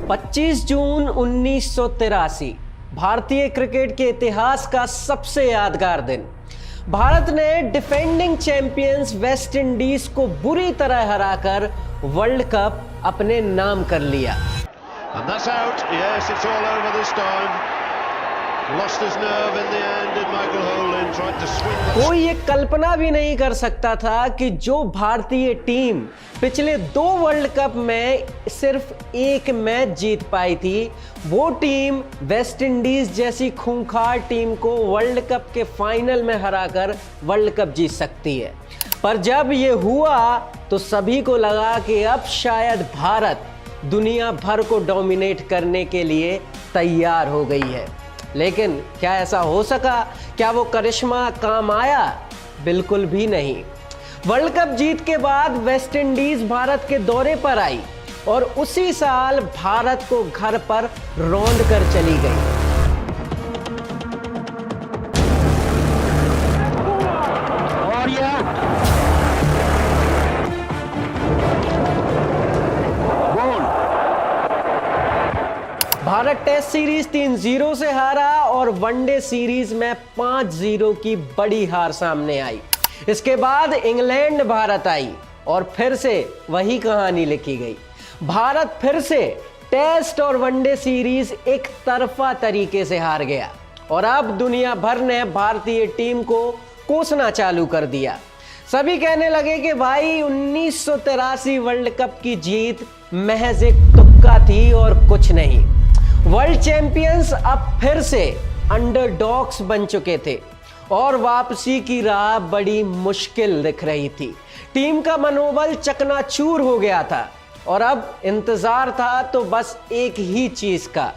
25 जून 1983 भारतीय क्रिकेट के इतिहास का सबसे यादगार दिन। भारत ने डिफेंडिंग चैंपियंस वेस्ट इंडीज को बुरी तरह हराकर वर्ल्ड कप अपने नाम कर लिया। And that's out. Yes, it's all over this time. Lost his nerve in the end, did Michael Holding, tried to swing that. कोई ये कल्पना भी नहीं कर सकता था कि जो भारतीय टीम पिछले 2 वर्ल्ड कप में सिर्फ एक मैच जीत पाई थी, वो टीम वेस्ट इंडीज जैसी खूंखार टीम को वर्ल्ड कप के फाइनल में हराकर वर्ल्ड कप जीत सकती है। पर जब ये हुआ तो सभी को लगा कि अब शायद भारत दुनिया भर को डोमिनेट करने के लिए तैयार हो गई है। लेकिन क्या ऐसा हो सका? क्या वो करिश्मा काम आया? बिल्कुल भी नहीं। वर्ल्ड कप जीत के बाद वेस्ट इंडीज भारत के दौरे पर आई और उसी साल भारत को घर पर रौंद कर चली गई। भारत टेस्ट सीरीज 3-0 से हारा और वनडे सीरीज में 5-0 की बड़ी हार सामने आई। इसके बाद इंग्लैंड भारत आई और फिर से वही कहानी लिखी गई। भारत फिर से टेस्ट और वनडे सीरीज एक तरफा तरीके से हार गया और अब दुनिया भर ने भारतीय टीम को कोसना चालू कर दिया। सभी कहने लगे कि भाई 1983 वर्ल्ड कप की जीत महज एक तुक्का थी और कुछ नहीं। वर्ल्ड चैंपियंस अब फिर से अंडरडॉग्स बन चुके थे और वापसी की राह बड़ी मुश्किल दिख रही थी। टीम का मनोबल चकनाचूर हो गया था और अब इंतजार था तो बस एक ही चीज का,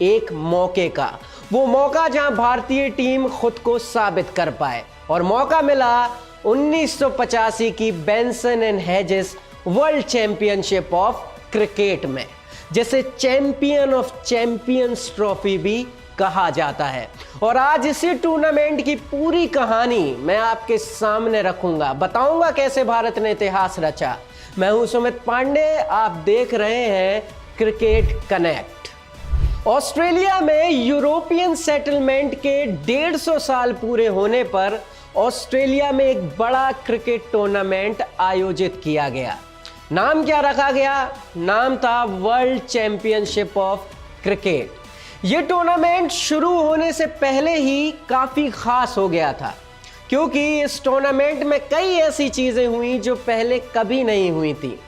एक मौके का। वो मौका जहां भारतीय टीम खुद को साबित कर पाए और मौका मिला 1985 की Benson and hedges world championship of cricket में, जिसे चैंपियन ऑफ चैंपियंस ट्रॉफी भी कहा जाता है। और आज इसी टूर्नामेंट की पूरी कहानी मैं आपके सामने रखूंगा, बताऊंगा कैसे भारत ने इतिहास रचा। मैं हूं सुमित पांडे, आप देख रहे हैं क्रिकेट कनेक्ट। ऑस्ट्रेलिया में यूरोपियन सेटलमेंट के 150 साल पूरे होने पर ऑस्ट्रेलिया में एक बड़ा क्रिकेट टूर्नामेंट आयोजित किया गया। नाम क्या रखा गया? नाम था वर्ल्ड चैंपियनशिप ऑफ क्रिकेट। यह टूर्नामेंट शुरू होने से पहले ही काफी खास हो गया था, क्योंकि इस टूर्नामेंट में कई ऐसी चीजें हुई जो पहले कभी नहीं हुई थी।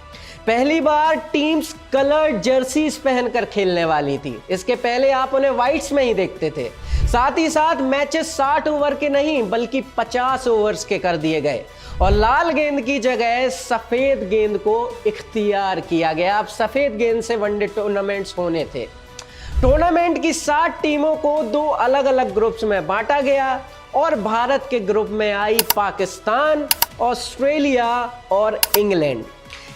पहली बार टीम्स कलर्ड जर्सीज पहनकर खेलने वाली थी। इसके पहले आप उन्हें व्हाइट्स में ही देखते थे। साथ ही साथ मैचेस 60 ओवर के नहीं बल्कि 50 ओवर्स के कर दिए गए और लाल गेंद की जगह सफेद गेंद को इख्तियार किया गया। अब सफेद गेंद से वनडे टूर्नामेंट्स होने थे। टूर्नामेंट की 60 टीमों को 2 अलग अलग ग्रुप्स में बांटा गया और भारत के ग्रुप में आई पाकिस्तान, ऑस्ट्रेलिया और इंग्लैंड।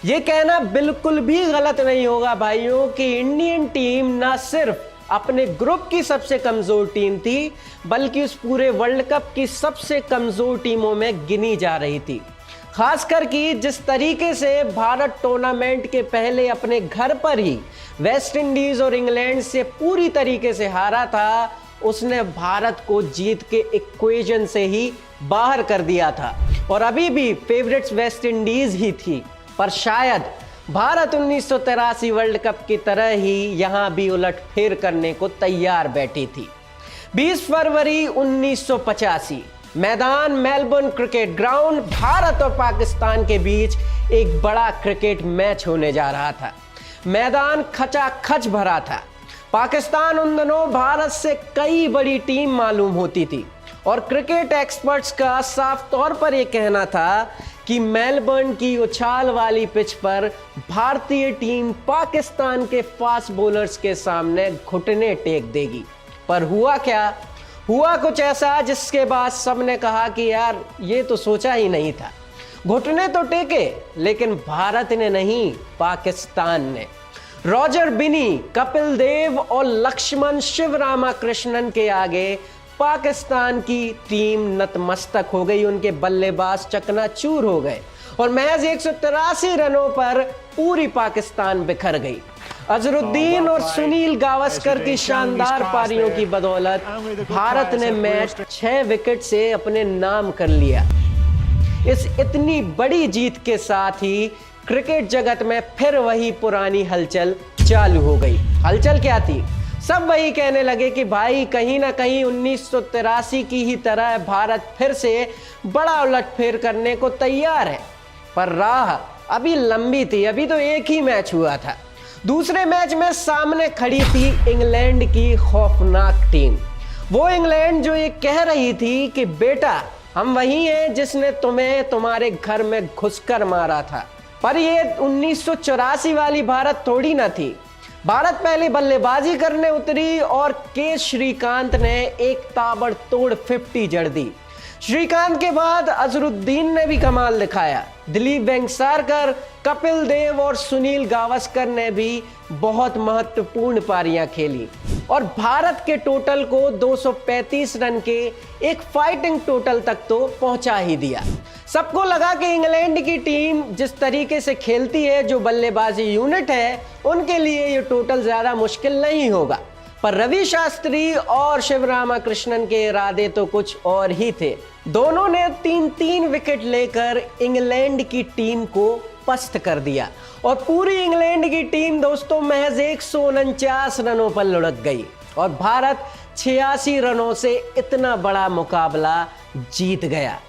ये कहना बिल्कुल भी गलत नहीं होगा भाइयों कि इंडियन टीम ना सिर्फ अपने ग्रुप की सबसे कमजोर टीम थी बल्कि उस पूरे वर्ल्ड कप की सबसे कमजोर टीमों में गिनी जा रही थी। खासकर कि जिस तरीके से भारत टूर्नामेंट के पहले अपने घर पर ही वेस्ट इंडीज और इंग्लैंड से पूरी तरीके से हारा था, उसने भारत को जीत के इक्वेशन से ही बाहर कर दिया था और अभी भी फेवरेट्स वेस्ट इंडीज ही थी। पर शायद भारत 1983 वर्ल्ड कप की तरह ही यहां भी उलटफेर करने को तैयार बैठी थी। 20 फरवरी 1985 मैदान मेलबर्न क्रिकेट ग्राउंड, भारत और पाकिस्तान के बीच एक बड़ा क्रिकेट मैच होने जा रहा था। मैदान खचाखच भरा था। पाकिस्तान उन दिनों भारत से कई बड़ी टीम मालूम होती थी और क्रिकेट एक्सपर्ट्स का साफ तौर पर यह कहना था कि मेलबर्न की उछाल वाली पिच पर भारतीय टीम पाकिस्तान के फास्ट बॉलर्स के सामने घुटने टेक देगी। पर हुआ क्या? हुआ कुछ ऐसा जिसके बाद सबने कहा कि यार ये तो सोचा ही नहीं था। घुटने तो टेके लेकिन भारत ने नहीं, पाकिस्तान ने। रॉजर बिनी, कपिल देव और लक्ष्मण शिवरामाकृष्णन के आगे पाकिस्तान की टीम नतमस्तक हो गई। उनके बल्लेबाज चकनाचूर हो गए और महज 183 रनों पर पूरी पाकिस्तान बिखर गई। अजरुद्दीन और सुनील गावस्कर की शानदार पारियों की बदौलत भारत ने मैच 6 विकेट से अपने नाम कर लिया। इस इतनी बड़ी जीत के साथ ही क्रिकेट जगत में फिर वही पुरानी हलचल चालू हो गई। हलचल क्या थी? सब वही कहने लगे कि भाई कहीं ना कहीं 1983 की ही तरह भारत फिर से बड़ा उलटफेर करने को तैयार है। पर राह अभी लंबी थी, अभी तो एक ही मैच हुआ था। दूसरे मैच में सामने खड़ी थी इंग्लैंड की खौफनाक टीम। वो इंग्लैंड जो ये कह रही थी कि बेटा हम वही हैं जिसने तुम्हें तुम्हारे घर में घुसकर मारा था। पर ये 1984 वाली भारत थोड़ी ना थी। भारत पहले बल्लेबाजी करने उतरी और के श्रीकांत ने एक ताबड़तोड़ 50 जड़ दी। श्रीकांत के बाद अजरुद्दीन ने भी कमाल दिखाया। दिलीप वेंगसरकर, कपिल देव और सुनील गावस्कर ने भी बहुत महत्वपूर्ण पारियां खेली और भारत के टोटल को 235 रन के एक फाइटिंग टोटल तक तो पहुंचा ही दिया। सबको लगा कि इंग्लैंड की टीम जिस तरीके से खेलती है, जो बल्लेबाजी यूनिट है, उनके लिए ये टोटल ज्यादा मुश्किल नहीं होगा। पर रवि शास्त्री और शिवरामकृष्णन के इरादे तो कुछ और ही थे। दोनों ने 3-3 विकेट लेकर इंग्लैंड की टीम को पस्त कर दिया और पूरी इंग्लैंड की टीम दोस्तों महज 149 रनों पर लुढ़क गई और भारत 86 रनों से इतना बड़ा मुकाबला जीत गया।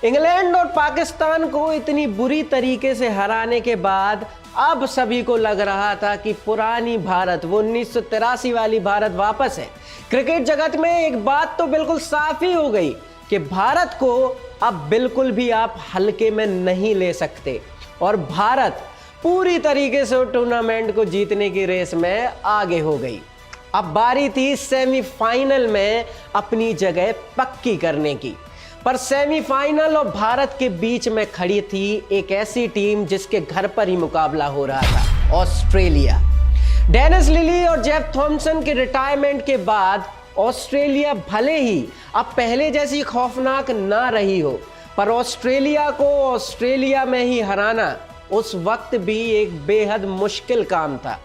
इंग्लैंड और पाकिस्तान को इतनी बुरी तरीके से हराने के बाद अब सभी को लग रहा था कि पुरानी भारत, वो 1983 वाली भारत वापस है। क्रिकेट जगत में एक बात तो बिल्कुल साफ ही हो गई कि भारत को अब बिल्कुल भी आप हल्के में नहीं ले सकते और भारत पूरी तरीके से टूर्नामेंट को जीतने की रेस में आगे हो गई। अब बारी थी सेमीफाइनल में अपनी जगह पक्की करने की। पर सेमीफाइनल और भारत के बीच में खड़ी थी एक ऐसी टीम जिसके घर पर ही मुकाबला हो रहा था, ऑस्ट्रेलिया। डेनिस लिली और जेफ थॉमसन के रिटायरमेंट के बाद ऑस्ट्रेलिया भले ही अब पहले जैसी खौफनाक ना रही हो, पर ऑस्ट्रेलिया को ऑस्ट्रेलिया में ही हराना उस वक्त भी एक बेहद मुश्किल काम था।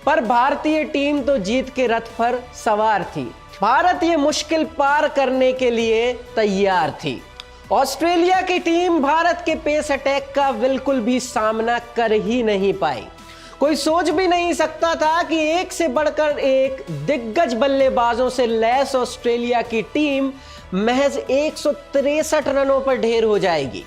पर भारतीय टीम तो जीत के रथ पर सवार थी। भारत ये मुश्किल पार करने के लिए तैयार थी। ऑस्ट्रेलिया की टीम भारत के पेस अटैक का बिल्कुल भी सामना कर ही नहीं पाई। कोई सोच भी नहीं सकता था कि एक से बढ़कर एक दिग्गज बल्लेबाजों से लैस ऑस्ट्रेलिया की टीम महज 163 रनों पर ढेर हो जाएगी।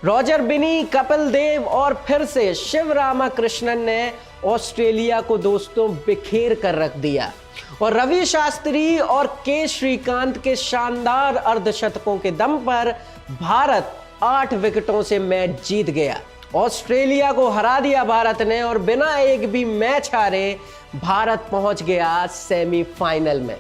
रॉजर बिनी, कपिल देव और फिर से शिवरामकृष्णन ने ऑस्ट्रेलिया को दोस्तों बिखेर कर रख दिया और रवि शास्त्री और के श्रीकांत के शानदार अर्धशतकों के दम पर भारत 8 विकेटों से मैच जीत गया। ऑस्ट्रेलिया को हरा दिया भारत ने और बिना एक भी मैच हारे भारत पहुंच गया सेमीफाइनल में।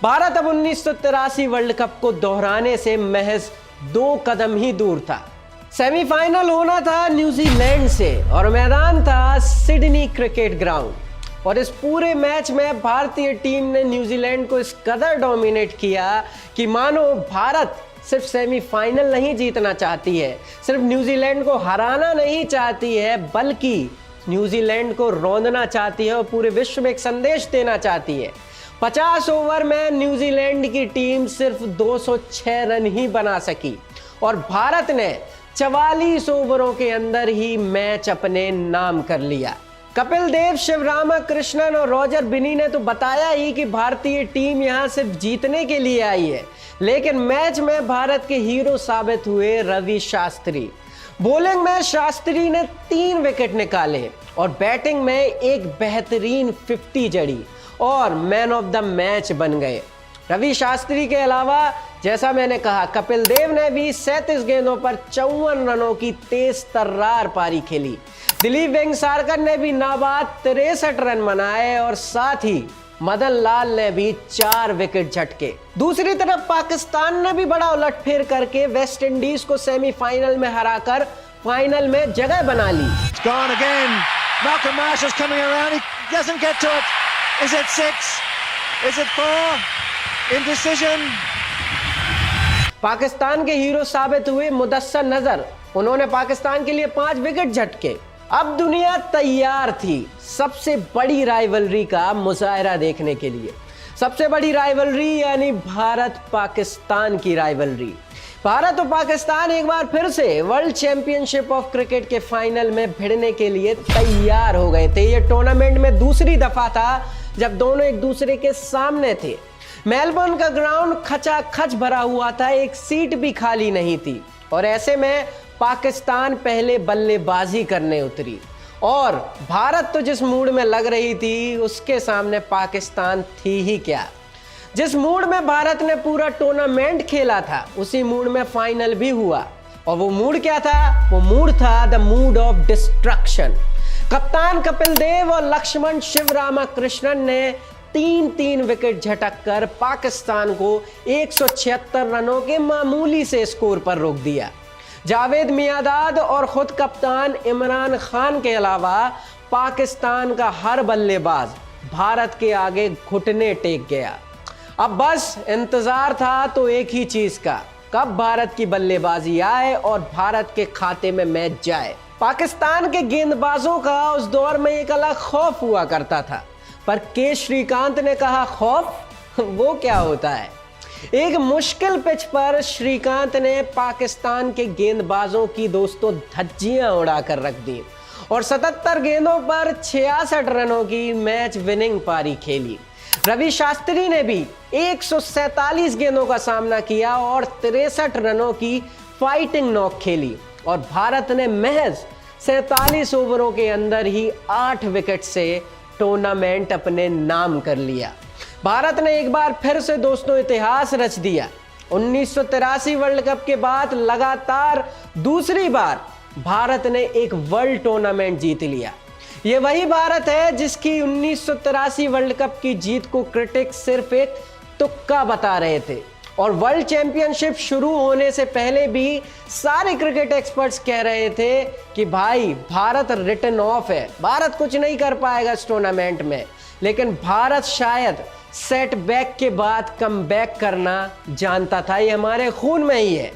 भारत अब 1983 वर्ल्ड कप को दोहराने से महज 2 कदम ही दूर था। सेमीफाइनल होना था न्यूजीलैंड से और मैदान था सिडनी क्रिकेट ग्राउंड। और इस पूरे मैच में भारतीय टीम ने न्यूजीलैंड को इस कदर डोमिनेट किया कि मानो भारत सिर्फ सेमीफाइनल नहीं जीतना चाहती है, सिर्फ न्यूजीलैंड को हराना नहीं चाहती है, बल्कि न्यूजीलैंड को रौंदना चाहती है और पूरे विश्व में एक संदेश देना चाहती है। 50 ओवर में न्यूजीलैंड की टीम सिर्फ 206 रन ही बना सकी और भारत ने 44 ओवरों के अंदर ही मैच अपने नाम कर लिया। कपिल देव, शिवरामकृष्णन और रॉजर बिनी ने तो बताया ही कि भारतीय टीम यहां सिर्फ जीतने के लिए आई है, लेकिन मैच में भारत के हीरो साबित हुए रवि शास्त्री। बॉलिंग में शास्त्री ने 3 विकेट निकाले और बैटिंग में एक बेहतरीन 50 जड़ी और मैन ऑफ द मैच बन गए। रवि शास्त्री के अलावा जैसा मैंने कहा, कपिल देव ने भी 37 गेंदों पर 54 रनों की तेज तर्रार पारी खेली। दिलीप वेंगसरकर ने भी नाबाद 63 रन बनाए और साथ ही मदन लाल ने भी 4 विकेट झटके। दूसरी तरफ पाकिस्तान ने भी बड़ा उलटफेर करके वेस्ट इंडीज को सेमीफाइनल में हराकर फाइनल में जगह बना ली। Malcolm Marsh is coming around. He doesn't get to it. Is it 6? Is it 4? Indecision. Pakistan के हीरो साबित हुए मुदस्सर नजर। उन्होंने पाकिस्तान के लिए 5 विकेट झटके अब दुनिया तैयार थी सबसे बड़ी राइवलरी का मुजाहरा देखने के लिए। सबसे बड़ी राइवलरी यानी भारत पाकिस्तान की राइवलरी। भारत और पाकिस्तान एक बार फिर से वर्ल्ड चैंपियनशिप ऑफ क्रिकेट के फाइनल में भिड़ने के लिए तैयार हो गए थे। यह टूर्नामेंट में दूसरी दफा था जब दोनों एक दूसरे के सामने थे। मेलबर्न का ग्राउंड खचाखच भरा हुआ था, एक सीट भी खाली नहीं थी और ऐसे में पाकिस्तान पहले बल्लेबाजी करने उतरी और भारत तो जिस मूड में लग रही थी उसके सामने पाकिस्तान थी ही क्या। जिस मूड में भारत ने पूरा टूर्नामेंट खेला था उसी मूड में फाइनल भी हुआ और वो मूड क्या था? वो मूड था द मूड ऑफ डिस्ट्रक्शन। कप्तान कपिल देव और लक्ष्मण शिवरामाकृष्णन ने 3-3 विकेट झटककर पाकिस्तान को 176 रनों के मामूली से स्कोर पर रोक दिया। जावेद मियांदाद और खुद कप्तान इमरान खान के अलावा पाकिस्तान का हर बल्लेबाज भारत के आगे घुटने टेक गया। अब बस इंतजार था तो एक ही चीज का, कब भारत की बल्लेबाजी आए और भारत के खाते में मैच जाए। पाकिस्तान के गेंदबाजों का उस दौर में एक अलग खौफ हुआ करता था, पर के श्रीकांत ने कहा खौफ वो क्या होता है। एक मुश्किल पिच पर श्रीकांत ने पाकिस्तान के गेंदबाजों की दोस्तों धज्जियां उड़ाकर रख दी और 77 गेंदों पर 66 रनों की मैच विनिंग पारी खेली। रवि शास्त्री ने भी 147 गेंदों का सामना किया और 63 रनों की फाइटिंग नॉक खेली और भारत ने महज 47 ओवरों के अंदर ही 8 विकेट से टूर्नामेंट अपने नाम कर लिया। भारत ने एक बार फिर से दोस्तों इतिहास रच दिया। 1983 वर्ल्ड कप के बाद लगातार दूसरी बार भारत ने एक वर्ल्ड टूर्नामेंट जीत लिया। ये वही भारत है जिसकी 1983 वर्ल्ड कप की जीत को क्रिटिक्स सिर्फ एक तुक्का बता रहे थे और वर्ल्ड चैंपियनशिप शुरू होने से पहले भी सारे क्रिकेट एक्सपर्ट्स कह रहे थे कि भाई भारत रिटन ऑफ है, भारत कुछ नहीं कर पाएगा इस टूर्नामेंट में। लेकिन भारत शायद सेटबैक के बाद कमबैक करना जानता था, ये हमारे खून में ही है,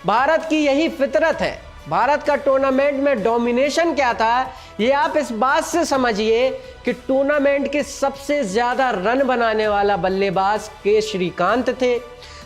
भारत की यही फितरत है। भारत का टूर्नामेंट में डोमिनेशन क्या था ये आप इस बात से समझिए कि टूर्नामेंट के सबसे ज्यादा रन बनाने वाला बल्लेबाज के श्रीकांत थे।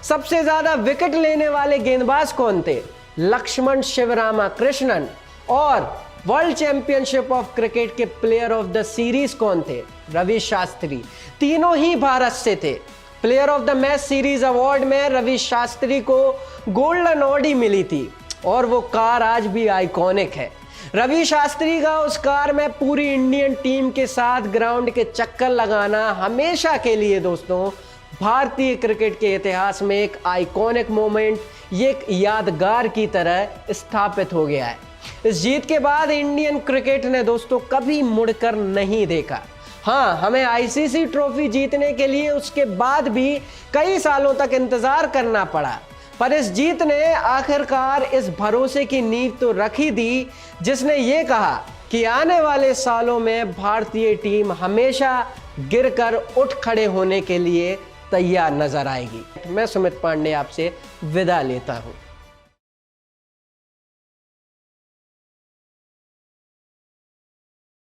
सबसे ज्यादा विकेट लेने वाले गेंदबाज कौन थे? लक्ष्मण शिवरामाकृष्णन। और वर्ल्ड चैंपियनशिप ऑफ क्रिकेट के प्लेयर ऑफ द सीरीज कौन थे? रवि शास्त्री। तीनों ही भारत से थे। Player of the match series award में रवि शास्त्री को गोल्डन ऑडी मिली थी और वो कार आज भी आइकॉनिक है। रवि शास्त्री का उस कार में पूरी इंडियन टीम के साथ ग्राउंड के चक्कर लगाना हमेशा के लिए दोस्तों भारतीय क्रिकेट के इतिहास में एक आइकॉनिक मोमेंट, ये एक यादगार की तरह स्थापित हो गया है। इस जीत के बाद इंडियन क्रिकेट ने दोस्तों कभी मुड़कर नहीं देखा। हाँ, हमें आईसीसी ट्रॉफी जीतने के लिए उसके बाद भी कई सालों तक इंतजार करना पड़ा, पर इस जीत ने आखिरकार इस भरोसे की नींव तो रख ही दी जिसने ये कहा कि आने वाले सालों में भारतीय टीम हमेशा गिरकर उठ खड़े होने के लिए तैयार नजर आएगी। मैं सुमित पांडे आपसे विदा लेता हूं।